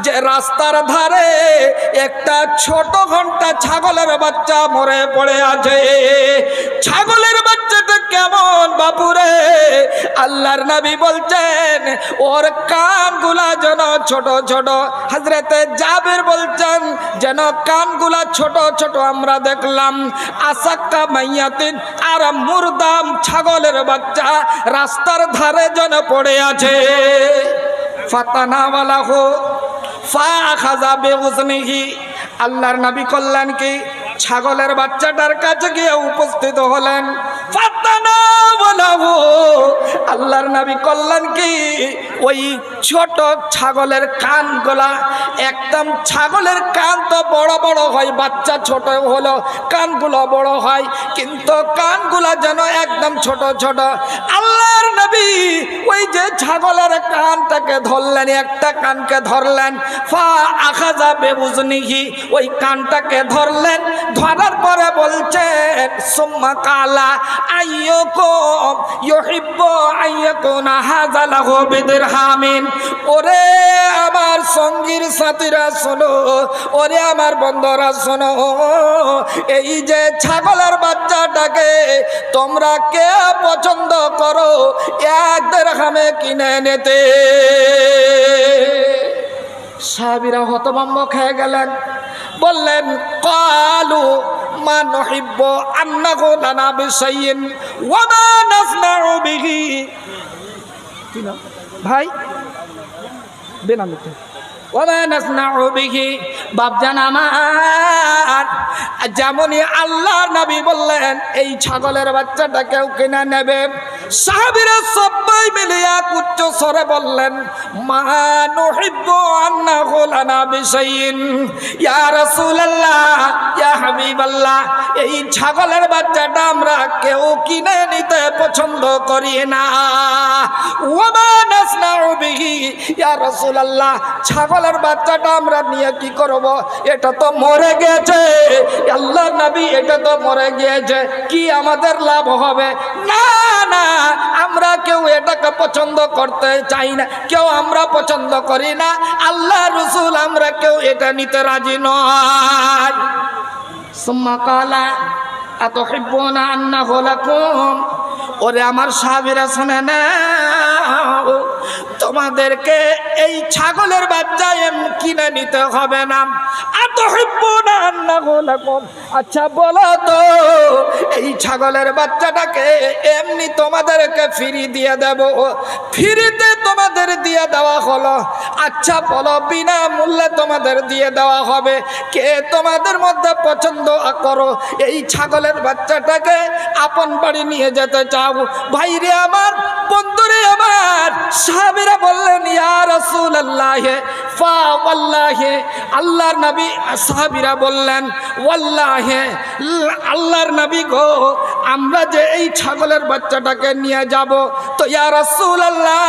যে রাস্তার ধারে একটা ছোট ঘন্টা ছাগলের বাচ্চা মরে পড়ে আছে। ছাগলের বাচ্চাটা কেমন বাপুরে? আল্লাহর নবী বলছেন ওর কানগুলা যেন ছোট ছোট। হযরতে জাবের বলছেন যেন কানগুলা ছোট ছোট আমরা দেখলাম। আসাক্কা মাইয়াতিন, আর মুরদাম ছাগলের বাচ্চা রাস্তার ধারে যেন পড়ে আছে। ফাতানাওয়ালাহু ফাখাযা বিউজনিহি, আল্লাহর নবী করলেন কি ছাগলের বাচ্চাটার কাছে গিয়ে উপস্থিত হলেন। ফাতানাওয়ালাহু, আল্লাহর নবী করলেন কি ওই ছোট ছাগলের কানগুলা, একদম ছাগলের কান তো বড় বড় হয়, বাচ্চা ছোট হলো কানগুলো বড় হয়, কিন্তু কানগুলা যেন একদম ছোট ছোট। আল্লাহর নবী ওই যে ছাগলের কানটাকে ধরলেন, একটা কানকে ধরলেন। ফা আখাযা বিউজনিহি, ওই কানটাকে ধরলেন। ধরার পরে বলছেন সুম্মা কালা আইয়ুকুম ইউহিব্বু আইয়াকুনা হাযা লাহু বিদিরহামিন। ওরে আমার সঙ্গীর সাথীরা শোনো, ওরে আমার বন্ধুরা শোনো, এই যে ছাগলের বাচ্চাটাকে তোমরা কে পছন্দ করো 1 দিরহামে কিনে নিতে? সাহাবীরা হতভম্ব খেয়ে গেলেন, বললেন ক্বালু মা নুহিব্বু আন্নাহু লানা বিশাইইন ওয়া মা নাসনাউ বিহি। কি না ভাই বেনামিতে ওয়া মা নাসনাউ বিহি। বাপজান আমার, যেমনই আল্লাহর নবী বললেন এই ছাগলের বাচ্চাটা কেউ কিনে নেবে, সাহাবীরা সবাই মিলে এক উচ্চ স্বরে বললেন মা নুহিব্বু আন্নাহু লানা বিশাইইন ইয়া রাসূলুল্লাহ ইয়া হাবিবাল্লাহ, এই ছাগলের বাচ্চাটা আমরা কেউ কিনে নিতে পছন্দ করি না। ওয়া মা নাসনাউ বিহি ইয়া রাসূলুল্লাহ, ছাগলের বাচ্চাটা আমরা নিয়ে কি করব? এটা তো মরে গেছে আল্লাহর নবী, এটা তো মরে গিয়েছে, কি আমাদের লাভ হবে? না না, আমরা কেউ এটাকে পছন্দ করতে চাই না, কেউ আমরা পছন্দ করি না, আল্লাহ রাসূল আমরা কেউ এটা নিতে রাজি নয়। সুম্মা কালা আতুহিব্বুনা আন্নাহু লাকুম। ওরে আমার সাহাবীরা শুনে না, তোমাদেরকে এই ছাগলের বাচ্চা কিনে নিতে হবে না। আতুহিব্বুনা আন্নাহু লাকুম, আচ্ছা বলো তো এই ছাগলের বাচ্চাটাকে এমনি তোমাদেরকে ফ্রি দিয়ে দেব, ফ্রিতে তোমাদের দিয়ে দেওয়া হলো, আচ্ছা বলো বিনা মূল্যে তোমাদের দিয়ে দেওয়া হবে, কে তোমাদের মধ্যে পছন্দ করো এই ছাগলের বাচ্চাটাকে আপন বাড়ি নিয়ে যেতে চাও? ভাইরে আমার, বন্ধুরে আমার, সাহাবীরা বললেন ইয়া রাসূলুল্লাহ ফা ওয়াল্লাহি, আল্লাহর নবী, সাহাবীরা বললেন ওয়াল্লাহি, আল্লাহর নবী গো আমরা যে এই ছাগলের বাচ্চাটাকে নিয়ে যাব, তো ইয়া রাসূলুল্লাহ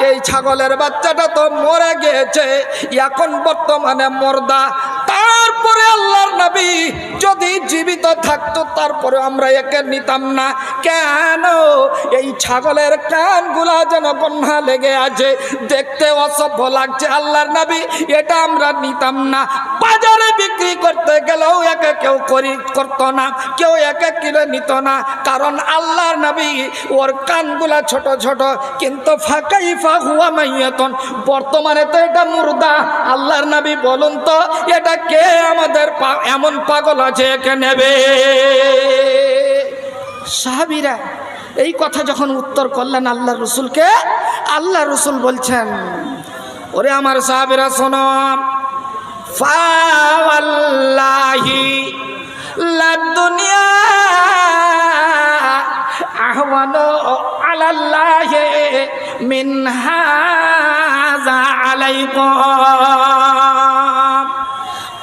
এই ছাগলের বাচ্চাটা তো মরে গেছে, এখন বর্তমানে মুর্দা। তারপরে আল্লাহর নবী যদি জীবিত থাকতো তারপরে আমরা একে নিতাম না। কেন? এই ছাগলের কানগুলা যেন বন্যা লেগে আছে, দেখতে অসভ্য লাগছে আল্লাহর নবী, এটা আমরা নিতাম না। বাজারে বিক্রি করতে গেলেও একে কেউ করতো না, কেউ একে কিনে নিত না, কারণ আল্লাহর নবী ওর কানগুলা ছোট ছোট। কিন্তু ফাকাইফা হুয়া মাইয়াতুন, বর্তমানে তো এটা মুর্দা। আল্লাহর নবী বলুন তো এটা কে আমাদের এমন পাগল আছে একে নেবে? সাহাবীরা এই কথা যখন উত্তর করলেন আল্লাহ রসুলকে, আল্লাহ রসুল বলছেন ওরে আমার সাহাবীরা শোনো, ফাওয়াল্লাহি লাদুনিয়া আহওয়ানু আলাল্লাহি মিন হাযা আলাইকুম।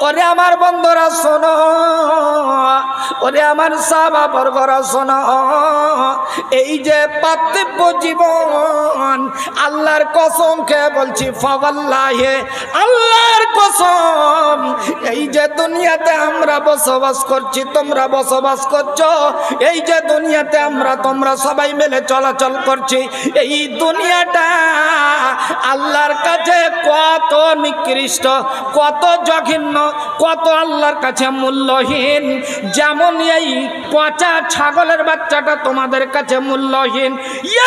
ওরে আমার বন্ধুরা শোনো, ওরে আমার সাহাবা বর্গরা শোনো, এই যে পার্থিব জীবন, আল্লাহর কসম খেয়ে বলছি, ফাওয়াল্লাহি আল্লাহর কসম, এই যে দুনিয়াতে আমরা বসবাস করছি, তোমরা বসবাস করছো, এই যে দুনিয়াতে আমরা তোমরা সবাই মিলে চলাচল করছি, এই দুনিয়াটা আল্লাহর কাছে কত নিকৃষ্ট, কত জঘন্য, কত আল্লাহর কাছে মূল্যহীন। যেমন এই পচা ছাগলের বাচ্চাটা তোমাদের কাছে মূল্যহীন,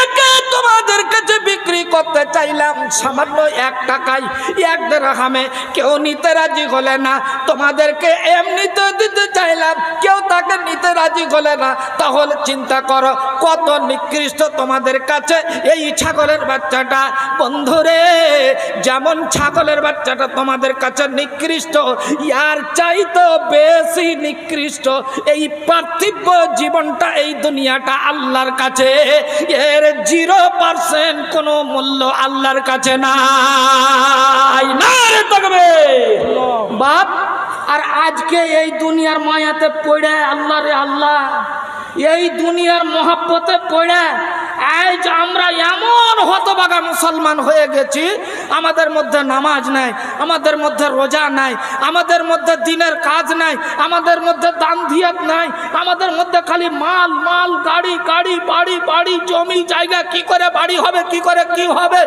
একে তোমাদের কাছে বিক্রি করতে চাইলাম সামান্য 1 টাকায়, 1 দিরহামে, কেউ নিতে রাজি হলে না। তোমাদেরকে এমনিতে দিতে চাইলাম, কেউ তাকে নিতে রাজি হলে না। তাহলে চিন্তা করো কত নিকৃষ্ট তোমাদের কাছে এই ছাগলের বাচ্চাটা। বন্ধুরে, যেমন ছাগলের বাচ্চাটা তোমাদের কাছে নিকৃষ্ট, ইয়ার চাইতে বেশি নিকৃষ্ট এই পার্থিব জীবনটা, এই দুনিয়াটা আল্লাহর কাছে। এর 0% কোনো মূল্য আল্লাহর কাছে নাই। না রে তাকবীর বাপ। আর আজকে এই দুনিয়ার মায়াতে পড়ে, আল্লাহ রে আল্লাহ, এই দুনিয়ার মহব্বতে পড়ে আজ আমরা এমন হতভাগা মুসলমান হয়ে গেছি, আমাদের মধ্যে নামাজ নাই, আমাদের মধ্যে রোজা নাই, আমাদের মধ্যে দিনের কাজ নাই, আমাদের মধ্যে দান ধিয়াত নাই, আমাদের মধ্যে খালি মাল মাল, গাড়ি গাড়ি, বাড়ি বাড়ি, জমি জায়গা, কি করে বাড়ি হবে, কি করে কি হবে,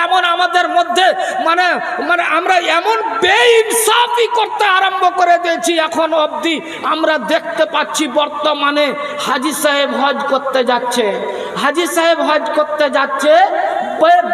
এমন আমাদের মধ্যে মানে মানে আমরা এমন বেইনসাফি করতে আরম্ভ করে দিয়েছি। এখন অবধি আমরা দেখতে পাচ্ছি বর্তমানে হাজী সাহেব হজ করতে যাচ্ছে, হাজী সাহেব হজ করতে যাচ্ছে,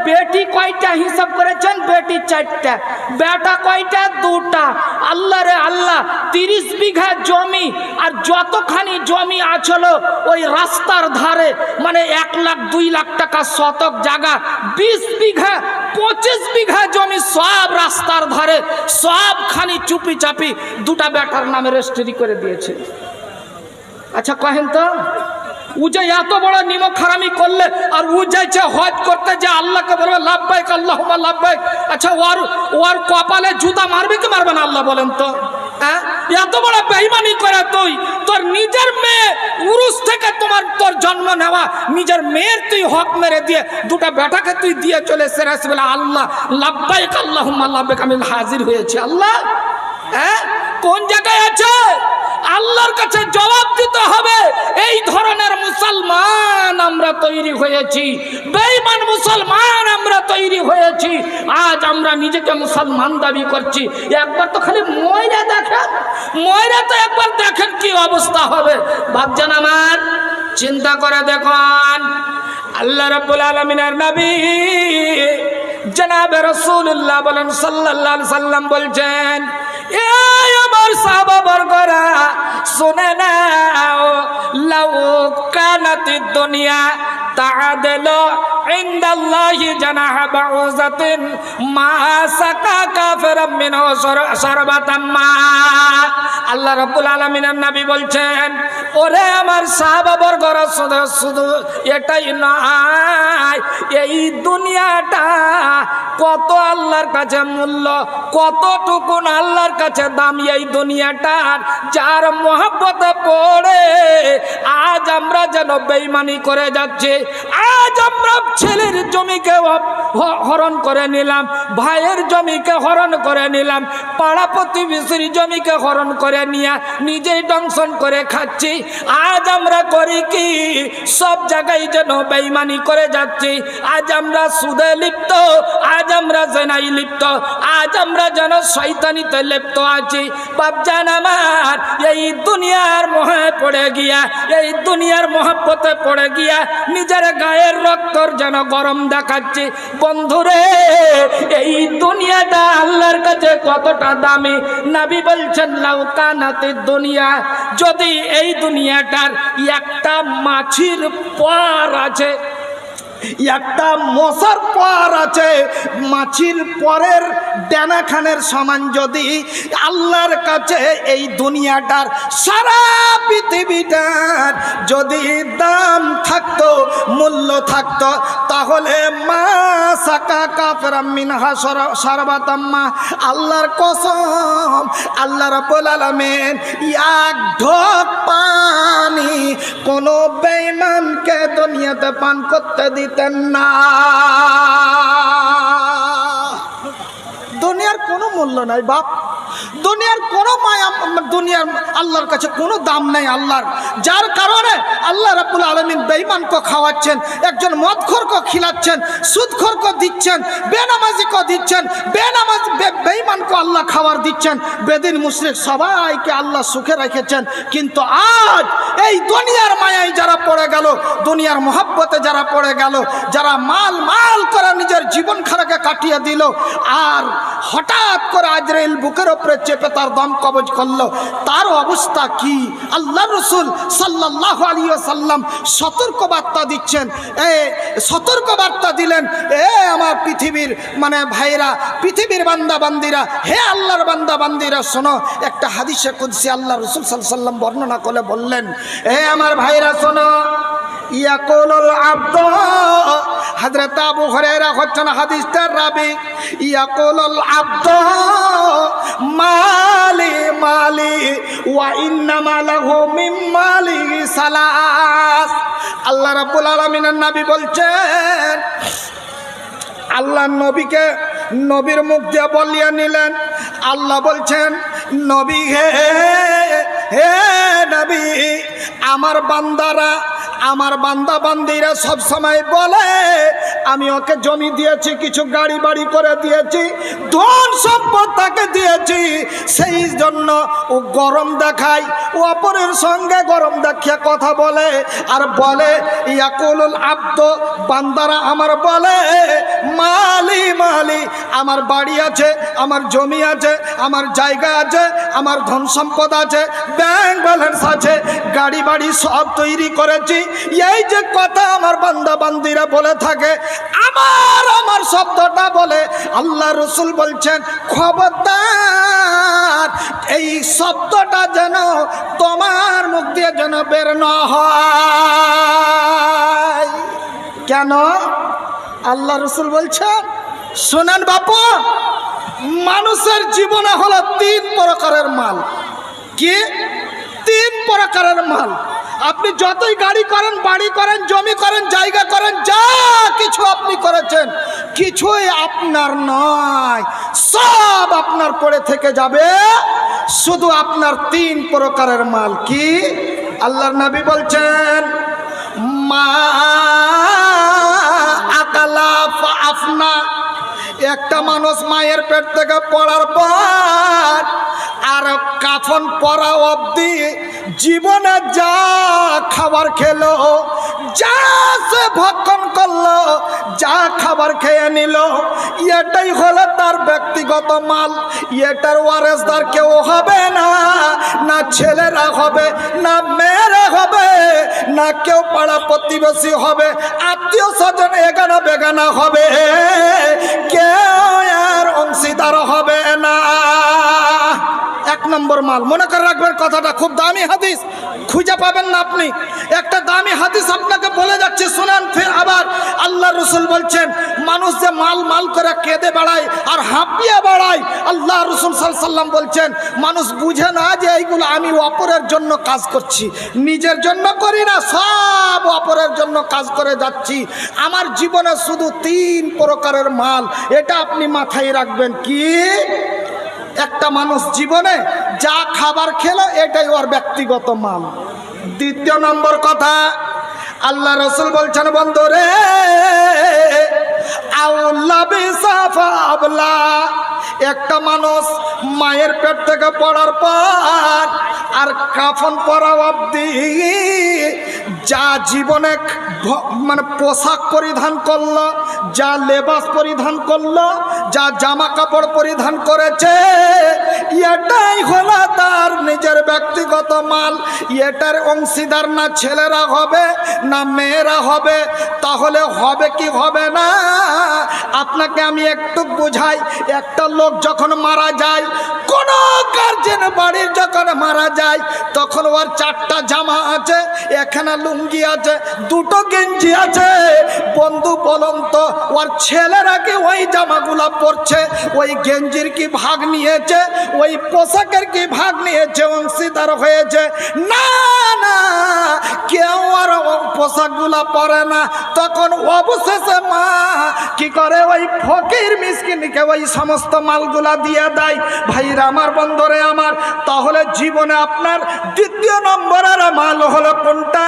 বেটি কয়টা হিসাব করেছেন? বেটি 4টা, বেটা কয়টা? 2টা। আল্লাহ রে আল্লাহ, 30 বিঘা জমি, আর যতখানি জমি আছলো ওই রাস্তার ধারে, মানে 1 লাখ 2 লাখ টাকা শতক জায়গা, 20 বিঘা 25 বিঘা জমি সব রাস্তার ধারে, সবখানি চুপি চাপি 2টা বেটার নামে রেজিস্ট্রি করে দিয়েছে। আচ্ছা কহেন তো, ও যে এত বড় নিমক হারামি করলে, আর ও যাইছে হজ করতে, যে আল্লাহকে বলবে লাব্বাইক আল্লাহুম্মা লাব্বাইক, আচ্ছা ওর কপালে জুতা মারবে কি মারবে না আল্লাহ বলেন তো? হ্যাঁ, এত বড় বেঈমানি করে তুই, তোর নিজের মেয়ে উরুস থেকে তোর জন্ম নেওয়া নিজের মেয়ের তুই হক মেরে দিয়ে 2টা বেটাকে তুই দিয়ে চলে সেরাস বলে আল্লাহ লাব্বাইক আল্লাহুম্মা লাব্বাইক, আমি হাজির হয়েছি। আল্লাহ হ্যাঁ কোন জায়গায় আছে? আল্লাহর কাছে জবাব দিতে হবে। এই ধরনের মুসলমান আমরা তৈরি হয়েছি, বেঈমান মুসলমান আমরা তৈরি হয়েছি। আজ আমরা নিজেকে মুসলমান দাবি করছি। একবার তো খালি ময়রা দেখেন, ময়রা তো একবার দেখেন কি অবস্থা হবে। ভাবছেন আমার, চিন্তা করে দেখুন, আল্লাহ রাব্বুল আলামিনের নবী জনাবে রাসূলুল্লাহ বলেন সাল্লাল্লাহু আলাইহি সাল্লাম বলছেন, এই আমার সাহাবা বর্গরা শুনে নাও, লাউ কানাতিদ দুনিয়া তাআদিলু ইনদাল্লাহি জানাহা বাউযাতিন মা সাকা কাফিরাম মিনহু শারবাতাম মা। আল্লাহ রাব্বুল আলামিনের নবী বলছেন, ওরে আমার সাহাবা বর্গরা, শুধু এটাই নয়, এই দুনিয়াটা কত আল্লাহর কাছে মূল্য, কতটুকু আল্লাহর কাছে দাম এই দুনিয়াটার, যার মহব্বতে পড়ে আজ আমরা যেন বেঈমানি করে যাচ্ছি। আজ আমরা ছেলের জমিকে হরণ করে নিলাম, ভাইয়ের জমিকে হরণ করে নিলাম, পাড়া প্রতিবেশীর জমিকে হরণ করে নিয়ে নিজেই দংশন করে খাচ্ছি। আজ আমরা করি কি, সব জায়গায় যেন বেঈমানি করে যাচ্ছি। আজ আমরা সুদে লিপ্ত, আজ আমরা জেনায় লিপ্ত, আজ আমরা যেন শয়তানিতে লিপ্ত আছি। বাপজান আমার, এই দুনিয়ার মোহে পড়ে গিয়া, এই দুনিয়ার মহব্বতে পড়ে গিয়া নিজের গায়ের রক্তর যেন গরম দেখাচ্ছি। বন্ধুরে, এই দুনিয়াটা আল্লাহর কাছে কতটা দামি। নবী বলছেন, লাউ কানাতিদ দুনিয়া, যদি এই দুনিয়াটার একটা মাছির পর আছে, একটা মশার পর আছে মাছির পরের ডেনাখানের সমান। যদি আল্লাহর কাছে এই দুনিয়াটার সারা পৃথিবীটার যদি দাম থাকতো, মূল্য থাকতো, তাহলে মা সাকা কাফেরাম মিনহা শারবাতাম্মা, আল্লাহর কসম আল্লাহ রাব্বুল আলামিন এক ঢোক পানি কোন বেঈমানকে দুনিয়াতে পান করতে দিতেন না। দুনিয়ার কোনো মূল্য নাই বাপ, দুনিয়ার কোনো মায়া, দুনিয়ার আল্লাহর কাছে কোনো দাম নেই আল্লাহর। যার কারণে আল্লাহ রাব্বুল আলামিন বেঈমানকে খাওয়াচ্ছেন, একজন মদখোরকে খিলাচ্ছেন, সুদখোরকে দিচ্ছেন, বেনামাজিকে দিচ্ছেন, বেঈমানকে আল্লাহ খাবার দিচ্ছেন, বেদিন মুশরিক সবাইকে আল্লাহ সুখে রেখেছেন। কিন্তু আজ এই দুনিয়ার মায়ায় যারা পড়ে গেল, দুনিয়ার মহব্বতে যারা পড়ে গেল, যারা মাল মাল করে নিজের জীবন খারাকে কাটিয়ে দিল, আর হঠাৎ করে আজরাইল বুকের উপরে চেপে তার দম কবজ করলো, তার অবস্থা কি? আল্লাহ রাসূল সাল্লাল্লাহু আলাইহি ওয়াসাল্লাম সতর্ক বার্তা দিচ্ছেন, সতর্ক বার্তা দিলেন, আমার পৃথিবীর ভাইরা, পৃথিবীর বান্দা বান্দিরা, হে আল্লাহর বান্দা বান্দিরা শোনো। একটা হাদিসে কুদসি আল্লাহ রাসূল সাল্লাল্লাহু আলাইহি ওয়াসাল্লাম বর্ণনা করে বললেন, হে আমার ভাইরা শোনো, ইয়াকুলুল আব্দ, হযরত আবু হুরায়রা হচ্ছেন হাদিসটার রাবী, ইয়াকুলুল আব্দ মালি মালি ওয়া ইন্নামা লাহু মিন মালিহি সালাস। আল্লাহ রাব্বুল আলামিনের নবী বলছেন, আল্লাহ নবীকে নবীর মুখ দিয়ে বলিয়ে নিলেন, আল্লাহ বলছেন, নবী হে নবী, আমার বান্দারা, আমার বান্দা বান্দিরা সব সময় বলে আমি ওকে জমি দিয়েছি, কিছু গাড়ি বাড়ি করে দিয়েছি, ধন সম্পদ তাকে দিয়েছি, সেই জন্য ও গরম দেখায়, ও অপরের সঙ্গে গরম দেখিয়ে কথা বলে, আর বলে ইয়াকুলুল আব্দ, বান্দারা আমার বলে মালি মালি, আমার বাড়ি আছে, আমার জমি আছে, আমার জায়গা আছে, আমার ধন সম্পদ আছে, ব্যাংক ব্যালেন্স আছে, গাড়ি বাড়ি সব তৈরি করেছি। এই যে কথা আমার বান্দা বান্দিরা বলে থাকে, আমার শব্দটা বলে, আল্লাহ রাসূল বলছেন খবরদার এই শব্দটা যেন তোমার মুখ দিয়ে যেন বের না হয়। কেন? আল্লাহ রাসূল বলছেন, শোনেন বাপু, মানুষের জীবনে হলো 3 প্রকারের মাল। কি? 3 প্রকারের মাল। আপনি যতই গাড়ি করেন, বাড়ি করেন, জমি করেন, জায়গা করেন, যা কিছু আপনি করেছেন, কিছুই আপনার নয়, সব আপনার পড়ে থেকে যাবে, শুধু আপনার 3 প্রকারের মাল। কি? আল্লাহর নবী বলছেন, মা আকালা ফাফনা, একটা মানুষ মায়ের পেট থেকে পড়ার পর আর কাফন পরা অবধি জীবনে যা খাবার খেলো, যা সে ভক্ষণ করলো, যা খাবার খেয়ে নিল, এটাই হলো তার ব্যক্তিগত মাল। এটার ওয়ারেসদার কেউ হবে না, না ছেলেরা হবে, না মেয়েরা হবে, না কেউ পাড়া প্রতিবেশী হবে, আত্মীয় স্বজন এগানা বেগানা হবে, কেউ আর অংশীদার হবে না। 1 নম্বর মাল। মনে করে রাখবেন কথাটা, খুব দামি হাদিস, খুঁজে পাবেন না আপনি। একটা দামি হাদিস আপনাকে বলে যাচ্ছে, শুনেন। ফের আবার আল্লাহ রাসূল বলছেন, মানুষ যে মাল মাল করে কেঁদে বেড়ায় আর হাঁপিয়ে বেড়ায়, আল্লাহ রাসূল সাল্লাল্লাহু আলাইহি ওয়াসাল্লাম বলছেন, মানুষ বুঝে না যে এইগুলো আমি অপরের জন্য কাজ করছি, নিজের জন্য করি না, সব অপরের জন্য কাজ করে যাচ্ছি। আমার জীবনে শুধু 3 প্রকারের মাল, এটা আপনি মাথায় রাখবেন। কি? একটা মানুষ জীবনে যা খাবার খেলো, এটাই ওর ব্যক্তিগত মাল। 2 নম্বর কথা, আল্লাহ রাসূল বলছেন, বন্ধুরে আউলা বিসাফা আবলা, একটা মানুষ মায়ের পেট থেকে পড়ার পর আর কাফন পরা অবধি যা জীবনে পোশাক পরিধান করলো, যা লেবাস পরিধান করলো, যা জামা কাপড় পরিধান করেছে, এটাই হলো তার নিজের ব্যক্তিগত মাল, এটার অংশীদার না ছেলেরা হবে না মেয়েরা হবে? তাহলে হবে কি হবে না? আপনাকে আমি একটু বোঝাই। একটা লোক যখন মারা যায়, কোন গার্জেন বাড়ির যখন মারা যায়, তখন ওর 4টা জামা আছে, এখানে লুঙ্গি আছে, 2টো গেঞ্জি আছে। বন্ধু বলুন তো, ওর ছেলেরা কি ওই জামাগুলা পরছে? ওই গেঞ্জির কি ভাগ নিয়েছে? ওই পোশাকের কি ভাগ নিয়েছে? অংশীদার হয়েছে? না না, কেউ আর পোশাকগুলা পরে না। তখন অবশেষে মা কি করে? ওই ফকির মিসকিনকে ওই সমস্ত মালগুলা দিয়ে দেয়। ভাইরা আমার, বন্ধুরে আমার, তাহলে জীবনে আপনার 2য় নম্বরের মাল হলো কোনটা?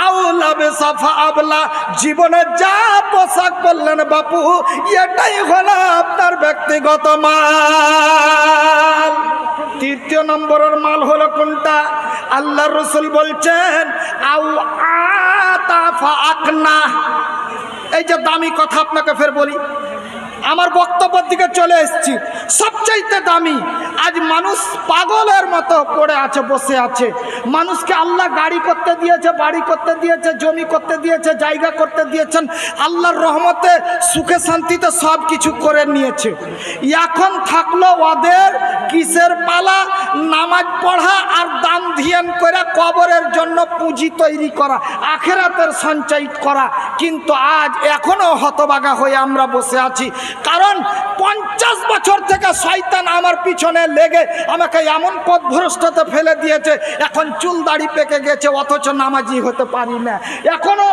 আউলা বেসাফা আবলা। জীবনে যা পোশাক বললেন বাপু, এটাই হলো আপনার ব্যক্তিগত মাল। 3য় নম্বরের মাল হলো কোনটা? আল্লাহর রাসূল বলছেন আউ আতাফা আকনা। এই যে দামি কথা আপনাকে ফের বলি, আমার বক্তব্যের দিকে চলে এসেছি। সবচাইতে দামি, আজ মানুষ পাগলের মতো পড়ে আছে, বসে আছে। মানুষকে আল্লাহ গাড়ি করতে দিয়েছে, বাড়ি করতে দিয়েছে, জমি করতে দিয়েছে, জায়গা করতে দিয়েছেন। আল্লাহর রহমতে সুখে শান্তিতে সব কিছু করে নিয়েছে। এখন থাকলো ওদের কিসের পালা? নামাজ পড়া আর দান ধ্যান করে কবরের জন্য পুঁজি তৈরি করা, আখিরাতের সঞ্চয় করা। কিন্তু আজ এখনো হতবাগা হয়ে আমরা বসে আছি। কারণ 50 বছর থেকে শয়তান আমার পিছনে লেগে আমাকে এমন পথভ্রষ্টতে ফেলে দিয়েছে, এখন চুল দাড়ি পেকে গেছে, অথচ নামাজি হতে পারি না। এখনো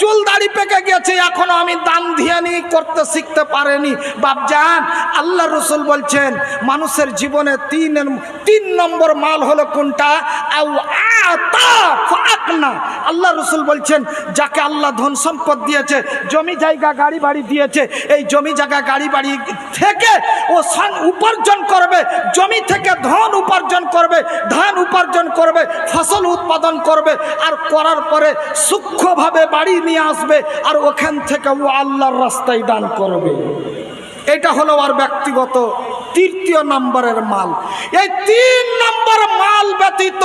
চুল দাড়ি পেকে গেছে, এখনো আমি দান ধ্যান করতে শিখতে পারিনি। বাপজান, আল্লাহ রসুল বলছেন মানুষের জীবনে 3 নম্বর মাল হলো কোনটা? আউ আতা ফাকনা। আল্লাহ রসুল বলছেন যাকে আল্লাহ ধন সম্পদ দিয়েছে, জমি জায়গা গাড়ি বাড়ি দিয়েছে, এই জমি জায়গা গাড়ি বাড়ি থেকে ও উপার্জন করবে, জমি থেকে ধন উপার্জন করবে, ধান উপার্জন করবে, ফসল উৎপাদন করবে, আর করার পরে সূক্ষ্মভাবে বাড়ি নিয়ে আসবে, আর ওখান থেকে ও আল্লাহর রাস্তায় দান করবে। এটা হলো আর ব্যক্তিগত 3য় নম্বরের মাল। এই 3 নম্বর মাল ব্যতীত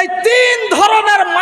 এই 3 ধরনের মাল